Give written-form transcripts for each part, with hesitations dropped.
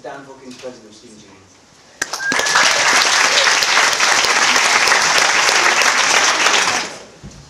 Dan Vockins, President of Students' Union.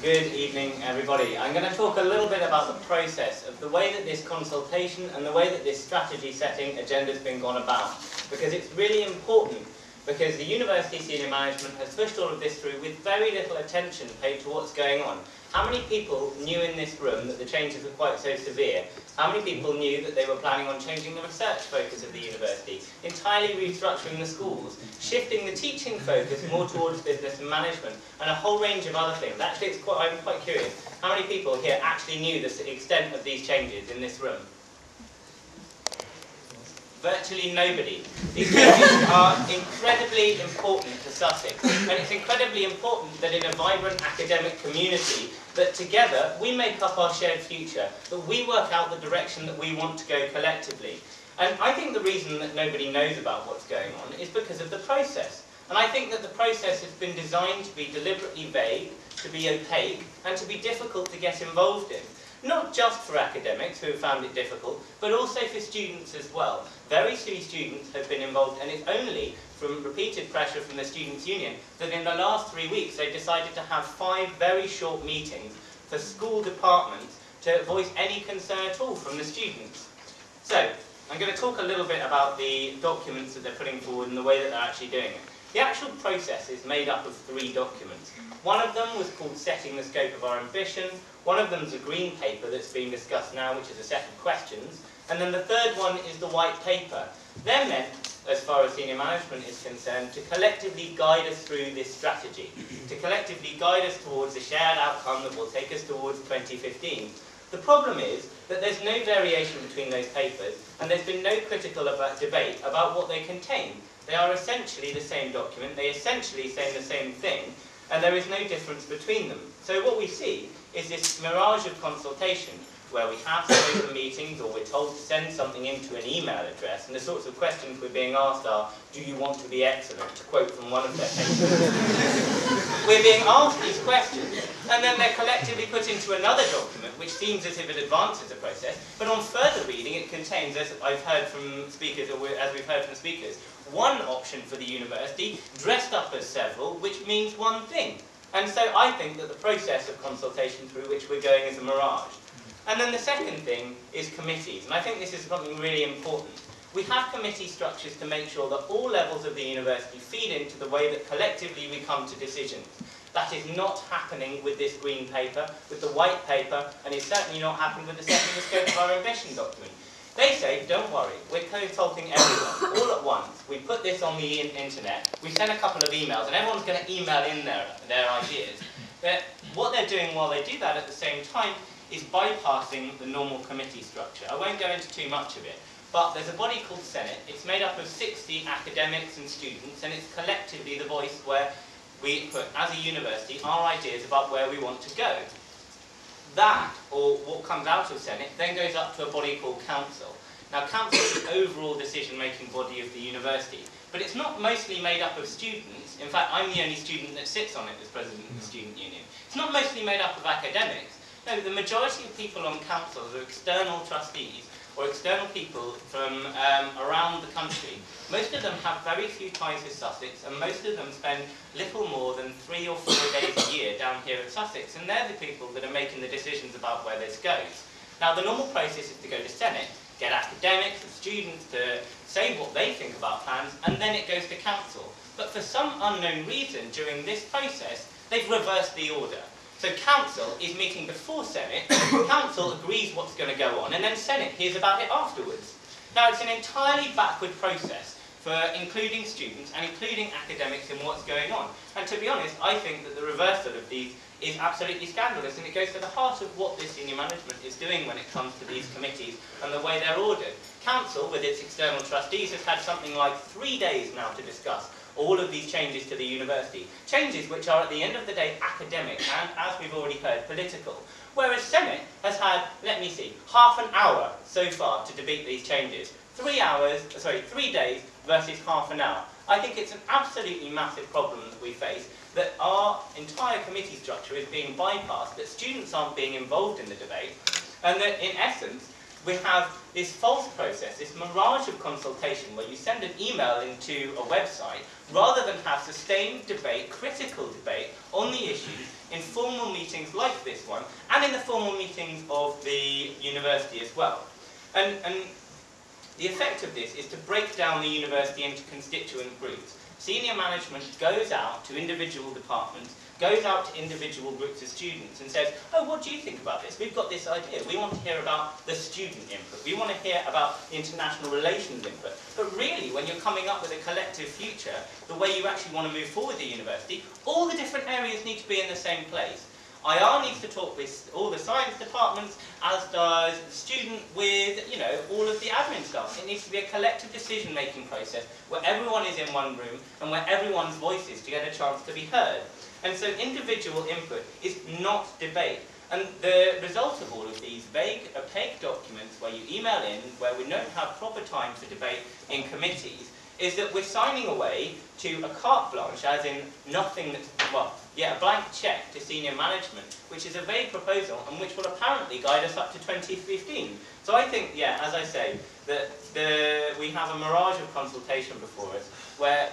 Good evening, everybody. I'm going to talk a little bit about the process of the way that this consultation and the way that this strategy setting agenda has been gone about, because it's really important, because the university senior management has pushed all of this through with very little attention paid to what's going on. How many people knew in this room that the changes were quite so severe? How many people knew that they were planning on changing the research focus of the university, entirely restructuring the schools, shifting the teaching focus more towards business and management, and a whole range of other things? Actually, I'm quite curious. How many people here actually knew the extent of these changes in this room? Virtually nobody. These changes are incredibly important to Sussex, and it's incredibly important that in a vibrant academic community, that together we make up our shared future, that we work out the direction that we want to go collectively. And I think the reason that nobody knows about what's going on is because of the process. And I think that the process has been designed to be deliberately vague, to be opaque, and to be difficult to get involved in. Not just for academics who have found it difficult, but also for students as well. Very few students have been involved, and it's only from repeated pressure from the Students' Union that in the last 3 weeks they decided to have 5 very short meetings for school departments to voice any concern at all from the students. So, I'm going to talk a little bit about the documents that they're putting forward and the way that they're actually doing it. The actual process is made up of 3 documents. One of them was called Setting the Scope of Our Ambition. One of them is a green paper that's being discussed now, which is a set of questions. And then the third one is the white paper. They're meant, as far as senior management is concerned, to collectively guide us through this strategy, to collectively guide us towards a shared outcome that will take us towards 2015. The problem is that there's no variation between those papers, and there's been no critical debate about what they contain. They are essentially the same document, they essentially say the same thing, and there is no difference between them. So what we see is this mirage of consultation, where we have some open meetings, or we're told to send something into an email address, and the sorts of questions we're being asked are, do you want to be excellent, to quote from one of their papers. We're being asked these questions, and then they're collectively put into another document, which seems as if it advances the process, but on further reading it contains, as I've heard from speakers, or as we've heard from speakers, one option for the university, dressed up as several, which means one thing. And so I think that the process of consultation through which we're going is a mirage. And then the second thing is committees, and I think this is something really important. We have committee structures to make sure that all levels of the university feed into the way that collectively we come to decisions. That is not happening with this green paper, with the white paper, and it's certainly not happening with the Setting the Scope of Our Ambition document. They say, don't worry, we're consulting everyone, all at once. We put this on the internet, we send a couple of emails, and everyone's going to email in their ideas. But what they're doing while they do that at the same time is bypassing the normal committee structure. I won't go into too much of it, but there's a body called Senate. It's made up of 60 academics and students, and it's collectively the voice where we put, as a university, our ideas about where we want to go. That, or what comes out of Senate, then goes up to a body called Council. Now, Council is the overall decision-making body of the university, but it's not mostly made up of students. In fact, I'm the only student that sits on it as President of the Student Union. It's not mostly made up of academics. No, the majority of people on Council are external trustees, or external people from around the country. Most of them have very few ties with Sussex, and most of them spend little more than 3 or 4 days a year down here at Sussex, and they're the people that are making the decisions about where this goes. Now, the normal process is to go to Senate, get academics and students to say what they think about plans, and then it goes to Council. But for some unknown reason, during this process, they've reversed the order. So Council is meeting before Senate, Council agrees what's going to go on, and then Senate hears about it afterwards. Now, it's an entirely backward process for including students and including academics in what's going on. And to be honest, I think that the reversal of these is absolutely scandalous, and it goes to the heart of what this senior management is doing when it comes to these committees and the way they're ordered. Council, with its external trustees, has had something like 3 days now to discuss all of these changes to the university. Changes which are, at the end of the day, academic and, as we've already heard, political. Whereas Senate has had, let me see, half an hour so far to debate these changes. 3 days versus half an hour. I think it's an absolutely massive problem that we face, that our entire committee structure is being bypassed, that students aren't being involved in the debate, and that, in essence, we have this false process, this mirage of consultation, where you send an email into a website rather than have sustained debate, critical debate on the issues in formal meetings like this one, and in the formal meetings of the university as well. And the effect of this is to break down the university into constituent groups. Senior management goes out to individual departments, goes out to individual groups of students and says, oh, what do you think about this? We've got this idea. We want to hear about the student input. We want to hear about the international relations input. But really, when you're coming up with a collective future, the way you actually want to move forward the university, all the different areas need to be in the same place. IR needs to talk with all the science departments, as does the student with, all of the admin staff. It needs to be a collective decision-making process where everyone is in one room and where everyone's voice is to get a chance to be heard. And so individual input is not debate. And the result of all of these vague, opaque documents where you email in, where we don't have proper time for debate in committees, is that we're signing away to a carte blanche, as in nothing that's, a blank check to senior management, which is a vague proposal and which will apparently guide us up to 2015. So I think, as I say, that we have a mirage of consultation before us, where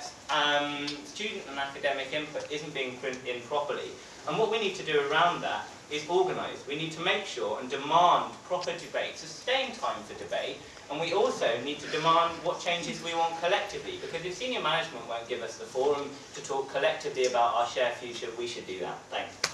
student and academic input isn't being printed in properly. And what we need to do around that is organise. We need to make sure and demand proper debate, sustain time for debate, and we also need to demand what changes we want collectively, because if senior management won't give us the forum to talk collectively about our shared future, we should do that. Thanks.